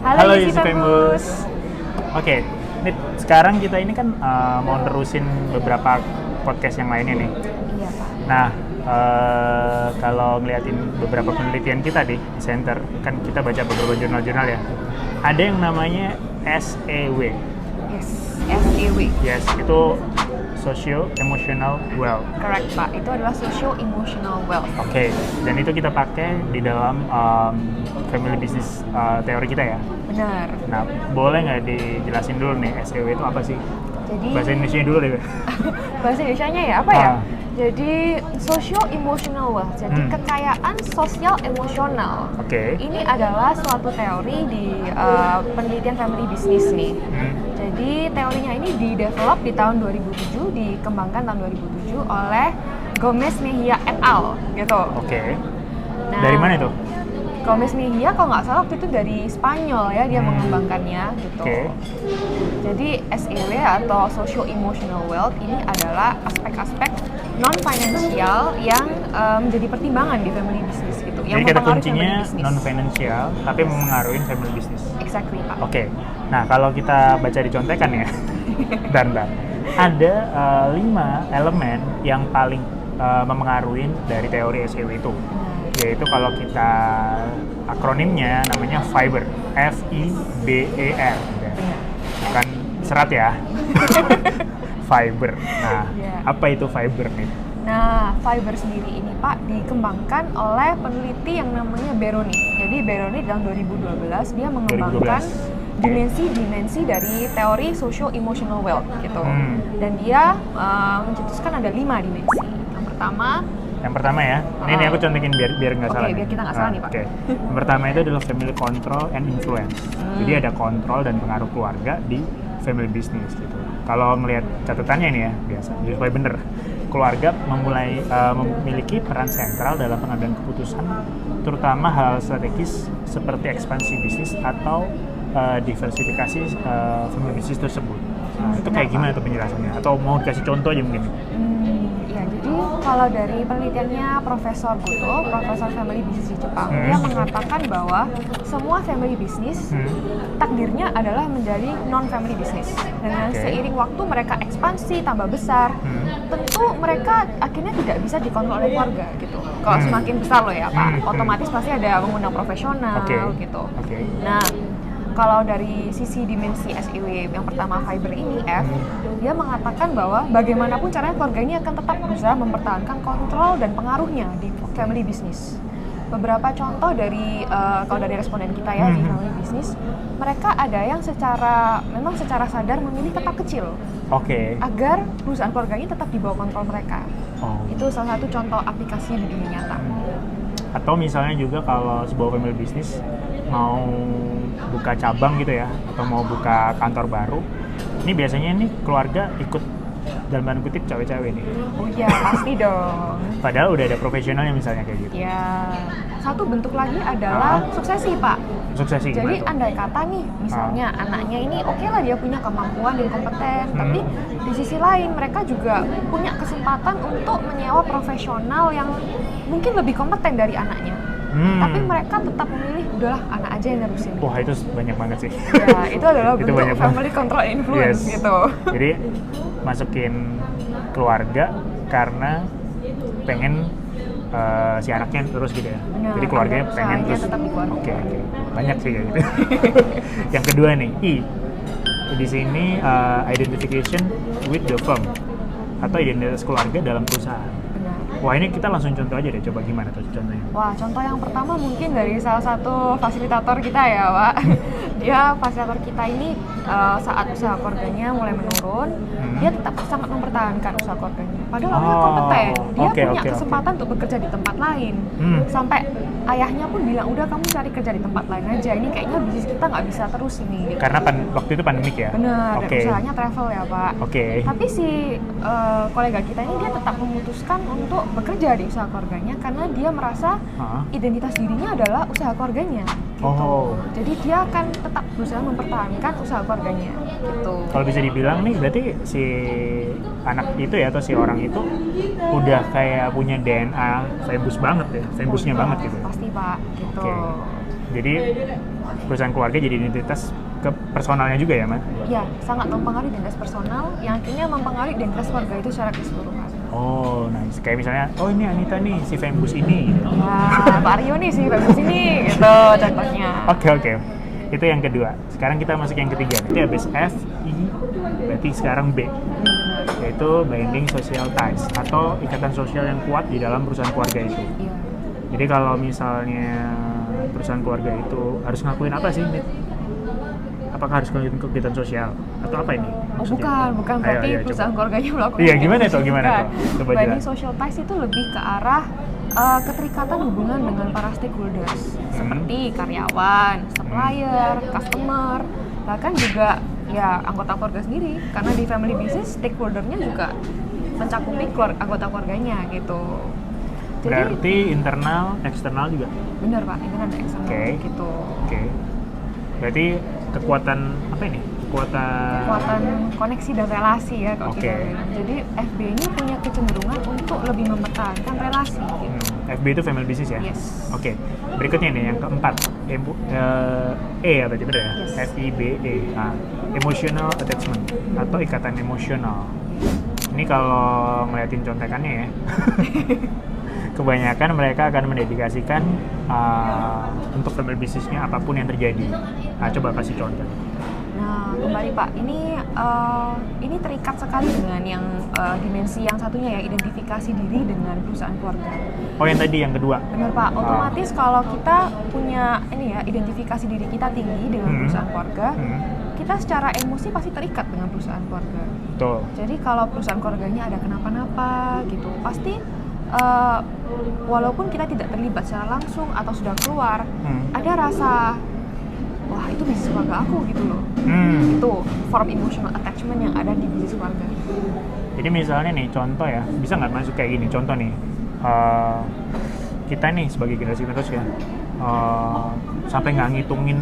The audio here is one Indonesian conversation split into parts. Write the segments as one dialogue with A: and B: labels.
A: Halo Yusi Famous. Oke, ini sekarang kita ini kan mau nerusin beberapa podcast yang lainnya nih.
B: Iya Pak.
A: Nah, kalau ngeliatin beberapa penelitian kita di center, kan kita baca beberapa jurnal-jurnal ya. Ada yang namanya SEW.
B: Yes, SEW.
A: Yes, itu Socio Emotional Wealth.
B: Correct Pak, itu adalah Socio Emotional Wealth.
A: Oke, dan itu kita pakai di dalam family business teori kita ya.
B: Benar.
A: Nah, boleh nggak dijelasin dulu nih SEW itu apa sih?
B: Jadi
A: Bahasa Indonesia dulu deh.
B: bahasa Indonesianya ya apa ya?
A: Ah.
B: Jadi Socio Emotional Wealth, jadi kekayaan sosial emosional.
A: Oke.
B: Ini adalah suatu teori di penelitian family business nih. Jadi teorinya ini di-develop di tahun 2007, dikembangkan tahun 2007 oleh Gomez Mejia et al. Gitu.
A: Oke.
B: Nah,
A: Dari mana itu?
B: Gomez Mejia kalau nggak salah waktu itu dari Spanyol ya dia mengembangkannya gitu.
A: Oke.
B: Jadi SEW atau Socio Emotional Wealth ini adalah aspek-aspek non finansial yang menjadi pertimbangan di family business gitu.
A: Jadi kata kuncinya
B: family
A: non financial tapi mempengaruhi family business.
B: Exactly Pak.
A: Oke. Nah, kalau kita baca di contekan ya, dan ada 5 elemen yang paling mempengaruhi dari teori SEW itu. Yaitu kalau kita akronimnya namanya fiber, FIBER, bukan serat ya. Fiber. Nah, apa itu fiber nih?
B: Nah, fiber sendiri ini Pak dikembangkan oleh peneliti yang namanya Beroni. Jadi Beroni dalam 2012 dia mengembangkan dimensi-dimensi dari teori socio emotional wealth gitu. Dan dia mencetuskan ada 5 dimensi. Yang pertama ya, ini aku contekin biar nggak salah. Oke, biar kita nggak salah nih Pak.
A: Oke. Yang pertama itu adalah family control and influence. Jadi ada kontrol dan pengaruh keluarga di family business gitu. Kalau melihat catatannya ini ya, biasa, jadi supaya bener. Keluarga memiliki peran sentral dalam pengambilan keputusan, terutama hal strategis seperti ekspansi bisnis atau diversifikasi family business tersebut. Nah, itu kayak gimana tuh penjelasannya? Atau mau dikasih contoh aja mungkin?
B: Ya, jadi kalau dari penelitiannya Profesor Goto, Profesor Family Business di Jepang, dia mengatakan bahwa semua family business takdirnya adalah menjadi non-family business. Dengan seiring waktu mereka ekspansi, tambah besar, tentu mereka akhirnya tidak bisa dikontrol oleh keluarga gitu. Kalau semakin besar loh ya Pak, otomatis pasti ada mengundang profesional gitu. Nah, kalau dari sisi dimensi SEW yang pertama fiber ini F, dia mengatakan bahwa bagaimanapun caranya keluarga ini akan tetap berusaha mempertahankan kontrol dan pengaruhnya di family business. Beberapa contoh dari kalau dari responden kita ya di family business, mereka ada yang memang secara sadar memilih tetap kecil. Agar perusahaan keluarganya tetap di bawah kontrol mereka. Itu salah satu contoh aplikasi di dunia nyata.
A: Atau misalnya juga kalau sebuah family business mau buka cabang gitu ya, atau mau buka kantor baru, ini biasanya nih keluarga ikut dalam tanda kutip cewek-cewek nih.
B: Oh iya, pasti dong.
A: Padahal udah ada profesionalnya misalnya kayak gitu.
B: Ya, satu bentuk lagi adalah suksesi Pak.
A: Suksesi.
B: Jadi andai kata nih, misalnya anaknya ini oke lah dia punya kemampuan dan kompeten, tapi di sisi lain mereka juga punya kesempatan untuk menyewa profesional yang mungkin lebih kompeten dari anaknya. Tapi mereka tetap memilih udahlah anak aja yang nerusin.
A: Wah, itu banyak banget sih.
B: Ya, itu adalah
A: itu
B: bentuk family control influence gitu.
A: Jadi masukin keluarga karena pengen si anaknya terus gitu ya.
B: Benar,
A: jadi keluarganya pengen terus. Oke. Banyak sih kayak gitu. Yang kedua nih, I. Di sini identification with the firm atau identitas keluarga dalam perusahaan. Wah, ini kita langsung contoh aja deh, coba gimana tuh contohnya?
B: Wah, contoh yang pertama mungkin dari salah satu fasilitator kita ya, Pak. Dia fasilitator kita ini saat usaha keluarganya mulai menurun, dia tetap sangat mempertahankan usaha keluarganya. Padahal orangnya kompeten, dia punya kesempatan untuk bekerja di tempat lain. Sampai ayahnya pun bilang, udah kamu cari kerja di tempat lain aja, ini kayaknya bisnis kita nggak bisa terus ini. Gitu.
A: Karena waktu itu pandemik ya?
B: Benar, dan usahanya travel ya, Pak. Tapi si kolega kita ini dia tetap memutuskan untuk bekerja di usaha keluarganya karena dia merasa identitas dirinya adalah usaha keluarganya. Gitu. Jadi dia akan tetap berusaha mempertahankan usaha keluarganya. Gitu.
A: Kalau bisa dibilang nih, berarti si anak itu ya atau si orang itu udah kayak punya DNA famous banget ya, famousnya banget gitu.
B: Pasti Pak. Gitu.
A: Jadi perusahaan keluarga jadi identitas ke personalnya juga ya, Man?
B: Ya, sangat mempengaruhi identitas personal yang akhirnya mempengaruhi identitas keluarga itu secara keseluruhan.
A: Oh, nice. Kayak misalnya, oh ini Anita nih, si Fembus ini. Gitu.
B: Ya, Pak Rio nih si Fembus ini, gitu contohnya.
A: Oke. Itu yang kedua. Sekarang kita masuk yang ketiga. Jadi habis F, I, berarti sekarang B. Yaitu binding social ties atau ikatan sosial yang kuat di dalam perusahaan keluarga itu.
B: Iya.
A: Jadi kalau misalnya perusahaan keluarga itu harus ngakuin apa sih, Mit? Apakah harus ngelakuin kegiatan sosial atau apa ini?
B: Oh bukan berarti
A: Ayo,
B: perusahaan keluarganya melakukan.
A: Iya, gimana tuh?
B: Bukan.
A: Coba
B: Binding
A: jelas.
B: social ties itu lebih ke arah keterikatan hubungan dengan para stakeholders seperti karyawan, supplier, customer, bahkan juga ya anggota keluarga sendiri karena di family business stakeholdernya juga mencakupi anggota keluarganya gitu. Jadi,
A: berarti internal, eksternal juga?
B: bener Pak, internal dan eksternal gitu.
A: Oke. Berarti kekuatan apa ini?
B: Kekuatan koneksi dan relasi ya kalau
A: Oke.
B: kita bilang. Jadi FB ini punya kecenderungan untuk lebih mempertahankan relasi gitu.
A: FB itu family business ya?
B: Yes.
A: Oke. Berikutnya nih yang keempat. E ya berarti benar ya?
B: Yes.
A: FIBE. Nah, emotional attachment atau ikatan emosional. Ini kalau ngeliatin contekannya ya. Kebanyakan mereka akan mendedikasikan untuk family bisnisnya apapun yang terjadi. Nah, coba kasih contoh.
B: Nah, kembali Pak, ini terikat sekali dengan yang dimensi yang satunya ya, identifikasi diri dengan perusahaan keluarga.
A: Oh, yang tadi yang kedua.
B: Benar Pak, otomatis kalau kita punya ini ya, identifikasi diri kita tinggi dengan perusahaan keluarga, kita secara emosi pasti terikat dengan perusahaan keluarga.
A: Betul.
B: Jadi kalau perusahaan keluarganya ada kenapa-napa gitu, pasti walaupun kita tidak terlibat secara langsung atau sudah keluar, ada rasa wah itu bisnis keluarga aku gitu loh. Itu form emotional attachment yang ada di bisnis keluarga.
A: Jadi misalnya nih contoh ya, bisa nggak masuk kayak gini? Contoh nih, kita nih sebagai generasi penerus ya, sampai nggak ngitungin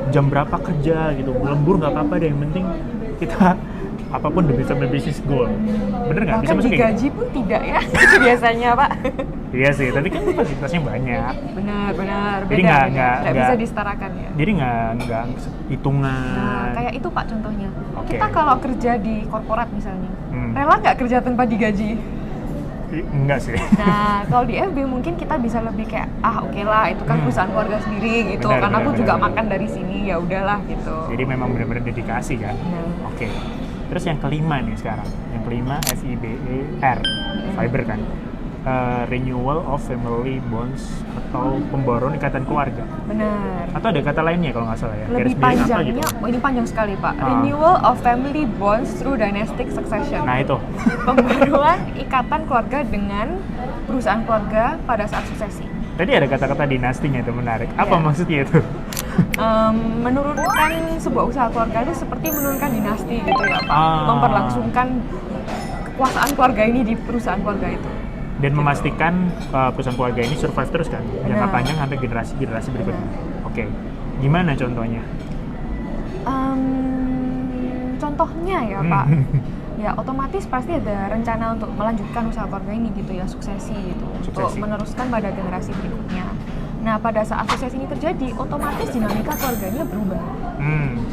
A: jam berapa kerja gitu, lembur nggak apa-apa deh, yang penting kita apapun demi family business goal. Bener nggak? Bisa
B: Bahkan
A: masuk kayak
B: digaji pun tidak ya biasanya Pak.
A: Iya sih, tapi kan fasilitasnya banyak.
B: Benar,
A: Jadi
B: beda.
A: nggak
B: bisa disetarakan ya.
A: Jadi nggak hitungan.
B: Nah, kayak itu Pak contohnya.
A: Oke.
B: Kita kalau kerja di korporat misalnya, rela nggak kerja tanpa digaji?
A: Enggak sih.
B: Nah, kalau di FB mungkin kita bisa lebih kayak oke lah, itu kan perusahaan keluarga sendiri gitu.
A: Benar,
B: Karena aku
A: benar,
B: juga
A: benar.
B: makan dari sini, ya udahlah gitu.
A: Jadi memang benar-benar dedikasi kan. Oke. Terus yang kelima nih sekarang. Yang kelima FIBER, fiber kan. Renewal of family bonds atau pembaruan ikatan keluarga.
B: Benar.
A: Atau ada kata lainnya kalau nggak salah ya.
B: Lebih
A: Garis miring apa
B: panjangnya,
A: gitu.
B: ini panjang sekali Pak. Renewal of family bonds through dynastic succession.
A: Nah itu.
B: Pembaruan ikatan keluarga dengan perusahaan keluarga pada saat suksesi.
A: Tadi ada kata-kata dinastinya itu menarik. Apa
B: Iya.
A: maksudnya itu?
B: Menurunkan sebuah usaha keluarga itu seperti menurunkan dinasti gitu ya Pak. Memperlangsungkan kekuasaan keluarga ini di perusahaan keluarga itu.
A: Dan memastikan perusahaan keluarga ini survive terus kan, jangka
B: Benar.
A: panjang sampai generasi berikutnya. Oke. Gimana contohnya?
B: Contohnya ya Pak, ya otomatis pasti ada rencana untuk melanjutkan usaha keluarga ini gitu ya, suksesi gitu, untuk meneruskan pada generasi berikutnya. Nah pada saat suksesi ini terjadi, otomatis dinamika keluarganya berubah.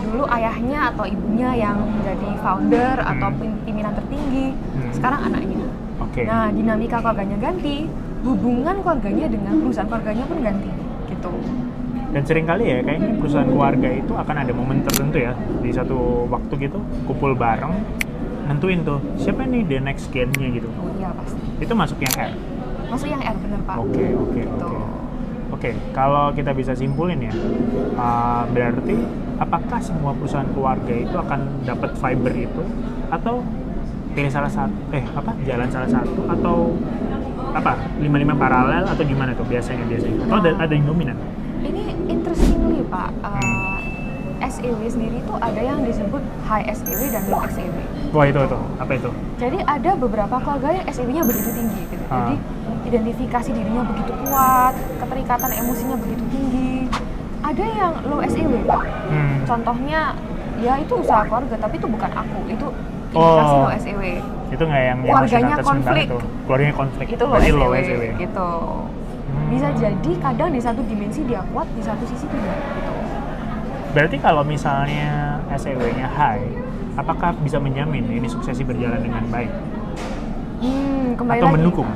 B: Dulu ayahnya atau ibunya yang menjadi founder atau pimpinan tertinggi, sekarang anaknya. Nah dinamika keluarganya ganti, hubungan keluarganya dengan perusahaan keluarganya pun ganti gitu.
A: Dan seringkali ya kayaknya perusahaan keluarga itu akan ada momen tertentu ya di satu waktu gitu kumpul bareng nentuin tuh siapa nih the next gen-nya gitu.
B: Oh iya pasti.
A: Itu masuk yang R.
B: Masuk yang R bener Pak.
A: Oke. Kalau kita bisa simpulin ya, berarti apakah semua perusahaan keluarga itu akan dapat fiber itu atau pilih salah satu jalan salah satu atau 5-5 paralel atau gimana tuh biasanya atau ada yang dominan?
B: Ini interestingly Pak, SEW sendiri tuh ada yang disebut high SEW dan low SEW.
A: Wah itu apa itu?
B: Jadi ada beberapa keluarga yang SEW-nya begitu tinggi gitu. Jadi identifikasi dirinya begitu kuat, keterikatan emosinya begitu tinggi. Ada yang low SEW Pak. Contohnya ya itu usaha keluarga tapi itu bukan aku, itu indikasi low
A: SEW. Itu nggak yang
B: keluarganya konflik.
A: Keluarganya konflik.
B: Itu
A: berarti low
B: SEW
A: SEW.
B: gitu. Bisa jadi kadang di satu dimensi dia kuat, di satu sisi tidak gitu.
A: Berarti kalau misalnya SEW-nya high, apakah bisa menjamin ini suksesi berjalan dengan baik?
B: Kembali
A: Atau
B: lagi.
A: mendukung?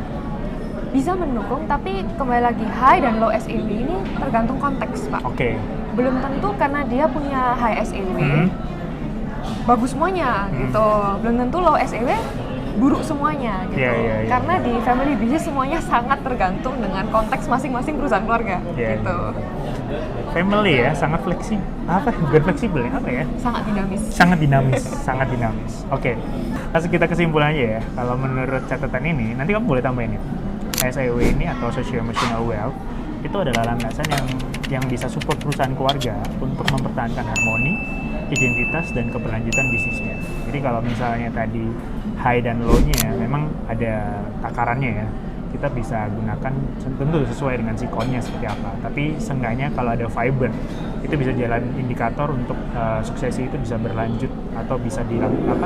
B: Bisa mendukung, tapi kembali lagi high dan low SEW ini tergantung konteks, Pak.
A: Oke.
B: Belum tentu karena dia punya high SEW bagus semuanya gitu. Belum tentu low SEW buruk semuanya gitu.
A: Iya.
B: Karena di family business semuanya sangat tergantung dengan konteks masing-masing perusahaan keluarga gitu.
A: Family ya, sangat fleksibel. Bukan fleksibel ya, apa ya?
B: Sangat dinamis.
A: Sangat dinamis. Oke. Langsung kita kesimpulannya ya. Kalau menurut catatan ini, nanti kamu boleh tambahin ya. SEW ini atau Social Emotional Wealth itu adalah landasan yang bisa support perusahaan keluarga untuk mempertahankan harmoni, identitas, dan keberlanjutan bisnisnya. Jadi kalau misalnya tadi high dan low-nya memang ada takarannya ya, kita bisa gunakan tentu sesuai dengan sikonnya seperti apa. Tapi seenggaknya kalau ada fiber, itu bisa jalan indikator untuk suksesi itu bisa berlanjut atau bisa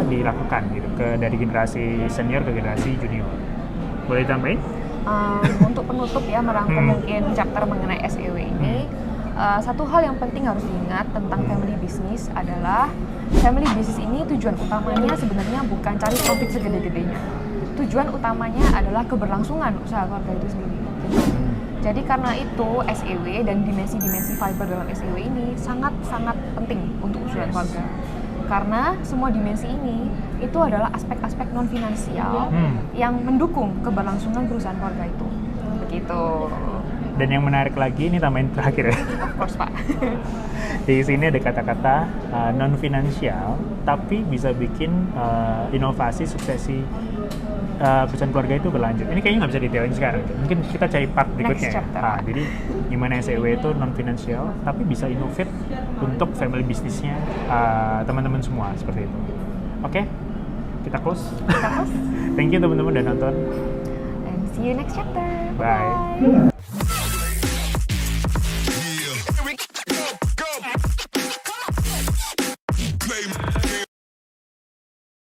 A: dilakukan gitu dari generasi senior ke generasi junior. Boleh tambahin?
B: Untuk penutup ya, merangkum mungkin chapter mengenai SEW ini, satu hal yang penting harus diingat tentang family business adalah family business ini tujuan utamanya sebenarnya bukan cari profit segede-gedenya. Tujuan utamanya adalah keberlangsungan usaha keluarga itu sendiri. Gitu. Jadi karena itu SEW dan dimensi-dimensi fiber dalam SEW ini sangat-sangat penting untuk usaha keluarga. Karena semua dimensi ini itu adalah aspek-aspek non finansial yang mendukung keberlangsungan perusahaan keluarga itu. Begitu.
A: Dan yang menarik lagi, ini tambahin terakhir ya.
B: Of course, Pak.
A: Di sini ada kata-kata non finansial, tapi bisa bikin inovasi suksesi perusahaan keluarga itu berlanjut. Ini kayaknya nggak bisa detailin sekarang. Mungkin kita cari part berikutnya ya. Jadi gimana SEW itu non finansial, tapi bisa innovate untuk family bisnisnya teman-teman semua seperti itu. Oke, kita close.
B: Kita close.
A: Thank you teman-teman udah nonton.
B: And see you next chapter.
A: Bye.